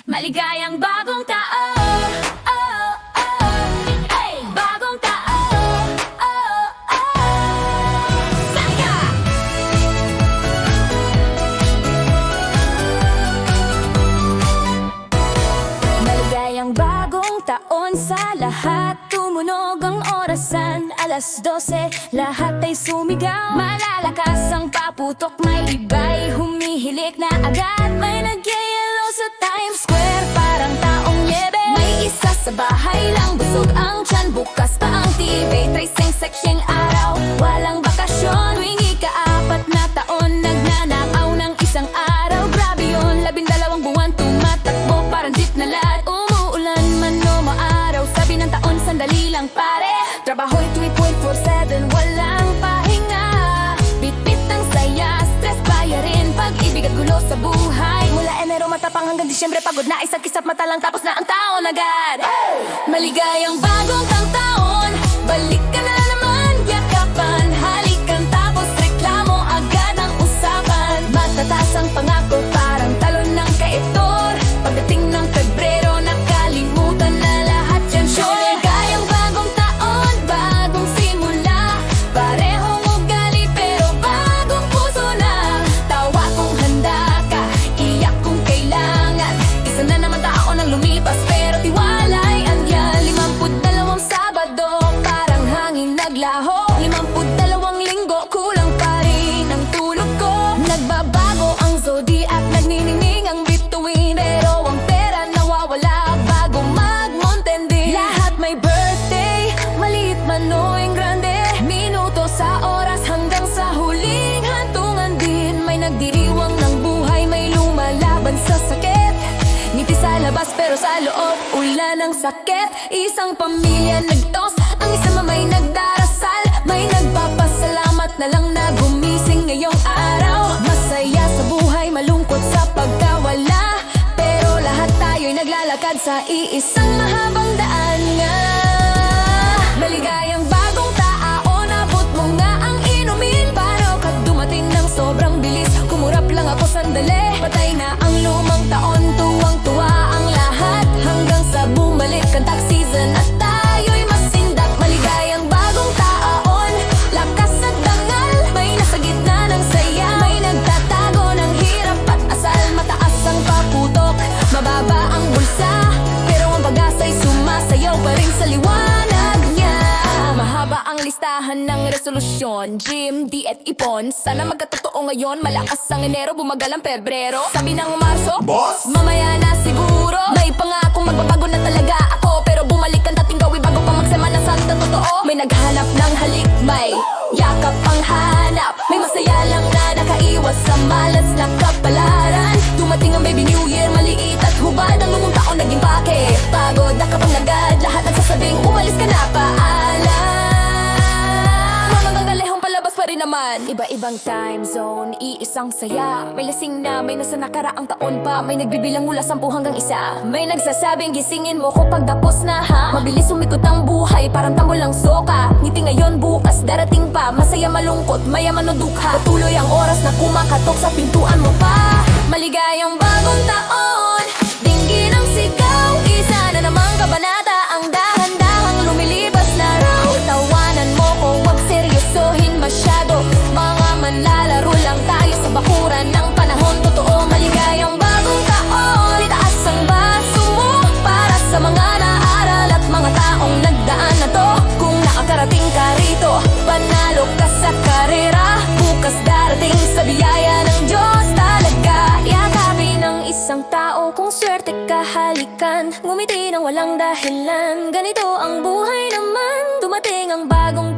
Maligayang bagong taon, oh, oh. Hey, bagong taon, oh, oh. Saliga! Maligayang bagong taon sa lahat. Tumunog ang orasan, 12:00, lahat ay sumigaw. Malalakas ang paputok, may iba'y humihilik na agad. May nagyayelo sa Times Square, parang taong niebe. May isa sa bahay lang, busog ang tiyan. Bukas pa ang TV, tracing section araw. Walang bakasyon, tuwing ika-4 na taon, nagnanakaw ng isang araw. Grabe yun, 12 buwan tumatakbo, parang jeep na lahat. Umuulan man o maaraw, sabi ng taon, sandali lang pare. Trabaho'y 3.47, walang pahinga. Bit-bit ang saya, stress bayarin, pag-ibig at gulo sa buhay. Mula Enero matapang hanggang Disyembre, pagod na isang kisap mata lang, tapos na ang taon agad. Maligayang bagong taon, balik ka na naman, yakapan, halikan, tapos reklamo agad ang usapan. Matataas ang pangako, parang talon ng kaitor. Pagdating ng Pebrero, nakalimutan na lahat yan, sure. Maligayang bagong taon, bagong simula. Parehong ugali pero bagong puso na. Tawa kung handa ka, iyak kung kailangan. Isa na naman taon ang lumipas pero tiwala'y andyan. 52 Sabado, parang hangin naglaho. 52 linggo, kulang pa rin ang tulog ko. Nagbabago ang zodiac, nagniningning ang bituin. Pero ang pera nawawala bago mag-Montendi. Lahat may birthday, maliit man o yung grande. Minuto sa oras hanggang sa huling hantungan din. May nagdiriwang ng buhay, may lumalaban sa sakit. Ngiti sa labas pero sa loob, ulan ng sakit. Isang pamilya nagtos, ang isa may nagdarasal. May nagpapasalamat na lang na gumising ngayong araw. Masaya sa buhay, malungkot sa pagkawala. Pero lahat tayo'y naglalakad sa iisang mahabang daan nga. Maligayang bagong taon, abot mo nga ang inumin. Paano ka dumating ng sobrang bilis? Kumurap lang ako sandali, patay na ang lumang taon. Tuwang-tuwa ang lahat hanggang sa bumalik ang tax season at tayo'y masindak. Maligayang bagong taon, lakas at dangal. May nasa gitna ng saya, may nagtatago ng hirap at asal. Mataas ang paputok, mababa ang bulsa, pero ang pag-asa'y sumasayaw pa rin sa liwanag niya. Mahaba ang listahan ng resolusyon, gym, diet, ipon. Sana magkatotoo ngayon, malakas ang Enero, bumagal ang Pebrero. Sabi ng Marso, Boss! mamaya na siguro. May pangakong magbabago na talaga ako, pero bumalik ang dating gawin bago pa magsemana sa totoo. May naghanap ng halik, may yakap ang hanap. May masaya lang na nakaiwas sa malas na kapalaran. Dumating ang baby new year, maliit at hubad. Ang lumang taon naging pake, pagod na kapang agad. Lahat nagsasabing umalis ka na, paalam. Hanggang galehong palabas pa rin naman. Iba-ibang time zone, iisang saya. May lasing na, may nasa nakaraang taon pa. May nagbibilang mula 10 hanggang 1. May nagsasabing gisingin mo ko pagtapos na ha. Mabilis umikot ang buhay, parang tambol ng soka. Ngiti ngayon, bukas darating pa. Masaya, malungkot, mayaman o dukha. Patuloy ang oras na kumakatok sa pintuan mo pa. Maligayang bagong taon, dinggin ang sigaw. Isa na namang kabanata, ang dahan-dahang lumilibas na raw. Tawanan mo ko, wag seryosohin masyado. Mga manlalaro lang tayo sa bakuran ng panahon. Totoo, maligayang bagong taon. Itaas ang baso mo para sa mga naaral at mga taong nagdaan na to. Kung nakakarating ka rito, panalo ka sa karera. Bukas darating sa biyaya ng Diyos talaga. Yakapin ng isang tao, kung swerte ka halikan. Ngumiti ng walang dahilan, ganito ang buhay naman. Dumating ang bagong